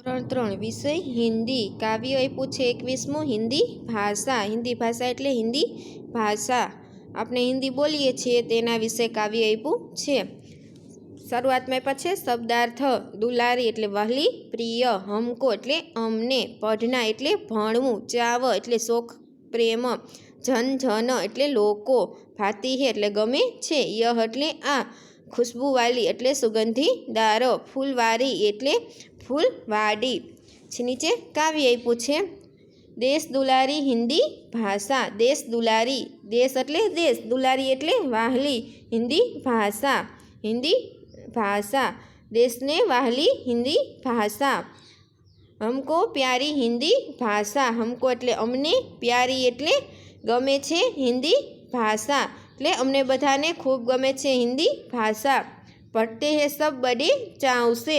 ત્રણ વિષય હિન્દી કાવ્ય આપ્યું છે 21મું હિન્દી ભાષા એટલે હિન્દી ભાષા આપણે હિન્દી બોલીએ છીએ તેના વિશે કાવ્ય આપ્યું છે। શરૂઆતમાં આપ્યા છે શબ્દાર્થ દુલારી એટલે વહાલી પ્રિય હમકો એટલે અમને પઢના એટલે ભણવું ચાવ એટલે શોખ પ્રેમ જન જન એટલે લોકો ભાતી હે એટલે ગમે છે યહ એટલે આ ખુશ્બુવાલી એટલે સુગંધીદાર ફૂલવારી એટલે ફૂલવાડી છે। નીચે કાવ્ય આપ્યું છે દેશ દુલારી હિન્દી ભાષા દેશ દુલારી દેશ એટલે દેશ દુલારી એટલે વહાલી હિન્દી ભાષા દેશને વહાલી હિન્દી ભાષા હમકો પ્યારી હિન્દી ભાષા હમકો એટલે અમને પ્યારી એટલે ગમે છે હિન્દી ભાષા એટલે અમને બધાને ખૂબ ગમે છે હિન્દી ભાષા। પઢતે હે સબ બડે ચાવશે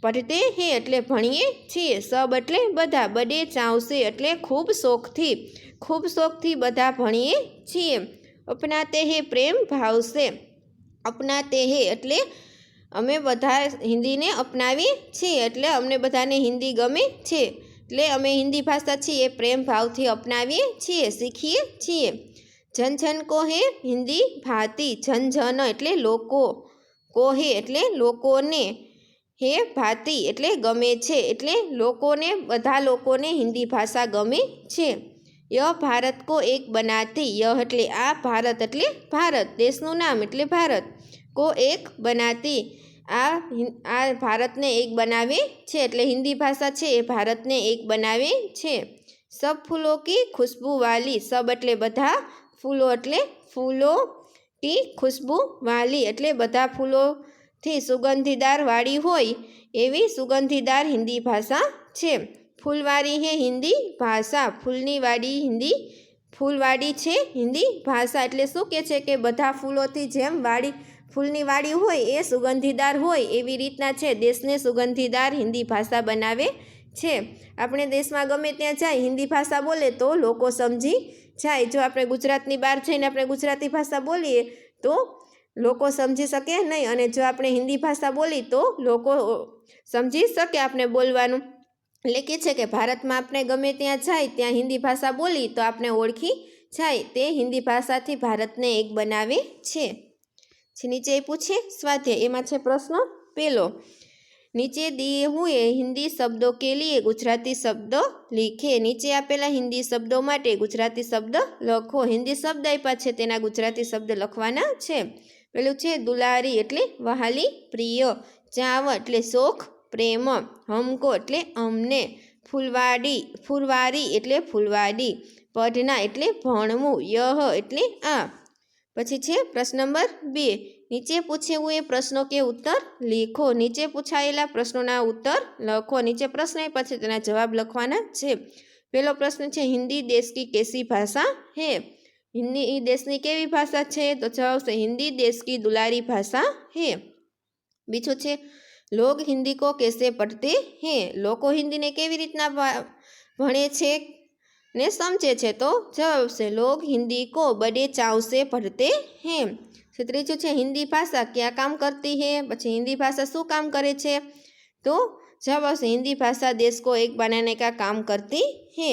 પઢતે હે એટલે ભણીએ છીએ સબ એટલે બધા બડે ચાવશે એટલે ખૂબ શોખથી બધા ભણીએ છીએ। અપનાતે હે પ્રેમ ભાવશે અપનાતે હે એટલે અમે બધા હિન્દીને અપનાવીએ છીએ એટલે અમને બધાને હિન્દી ગમે છે એટલે અમે હિન્દી ભાષા છીએ પ્રેમ ભાવથી અપનાવીએ છીએ શીખીએ છીએ। જન જન કો હે હિન્દી ભાતી જન જન એટલે લોકો કોહે એટલે લોકોને હે ભાતી એટલે ગમે છે એટલે લોકોને બધા લોકોને હિન્દી ભાષા ગમે છે। યહ ભારત કો એક બનાતી યહ એટલે આ ભારત એટલે ભારત દેશનું નામ એટલે ભારત કો એક બનાતી આ ભારતને એક બનાવે છે એટલે હિન્દી ભાષા છે એ ભારતને એક બનાવે છે। સબ ફૂલો કી ખુશ્બુ વાલી સબ એટલે બધા ફૂલો એટલે ફૂલો કી ખુશ્બુ વાલી એટલે બધા ફૂલોથી સુગંધીદાર વાળી હોય એવી સુગંધીદાર હિન્દી ભાષા છે। ફૂલવારી હે હિન્દી ભાષા ફૂલની વાડી ફૂલવાડી છે હિન્દી ભાષા એટલે શું કહે છે કે બધા ફૂલોથી જેમ ફૂલની વાડી હોય એ સુગંધીદાર હોય એવી રીતના છે દેશને સુગંધીદાર હિન્દી ભાષા બનાવે છે। આપણે દેશમાં ગમે ત્યાં જાય હિન્દી ભાષા બોલે તો લોકો સમજી જાય જો આપણે ગુજરાતની બહાર જઈને આપણે ગુજરાતી ભાષા બોલીએ તો લોકો સમજી શકે નહીં અને જો આપણે હિન્દી ભાષા બોલી તો લોકો સમજી શકે આપણે બોલવાનું એટલે કે છે કે ભારતમાં આપણે ગમે ત્યાં જાય ત્યાં હિન્દી ભાષા બોલી તો આપણે ઓળખી જાય તે હિન્દી ભાષાથી ભારતને એક બનાવે છે। નીચે પૂછે સ્વાધ્યાય એમાં છે પ્રશ્ન પહેલો નીચે દિए हुए हिंदी शब्दों के लिए गुजराती शब्द लिखे નીચે આપેલા હિન્દી શબ્દો માટે ગુજરાતી શબ્દ લખો હિન્દી શબ્દ આપ્યા છે તેના ગુજરાતી શબ્દ લખવાના છે। પેલું છે દુલારી એટલે વહાલી પ્રિય ચાવ એટલે શોખ પ્રેમ હમકો એટલે અમને ફૂલવારી એટલે ફૂલવાડી પઢના એટલે ભણવું યહ એટલે આ। પછી છે પ્રશ્ન નંબર 2 નીચે પૂછે હુए પ્રશ્નો કે ઉત્તર लिखो નીચે પૂછાયેલા પ્રશ્નોના ઉત્તર લખો નીચે પ્રશ્ન આપ્યા છે તેના જવાબ લખવાના છે। પહેલો પ્રશ્ન છે हिंदी देश की कैसी भाषा है हिंदी દેશની કેવી ભાષા છે તો જવાબ છે हिंदी देश की दुलारी भाषा है। બીજો છે लोग हिंदी को कैसे पढ़ते हैं લોકો હિન્દીને કેવી રીતના ભણે છે ने समझे छे तो जवाब से लोग हिंदी को बड़े चाव से पढ़ते हैं। तीजो छे हिंदी भाषा क्या काम करती है पछी हिंदी भाषा शू काम करे छे तो जवाब से हिंदी भाषा देश को एक बनाने का काम करती है।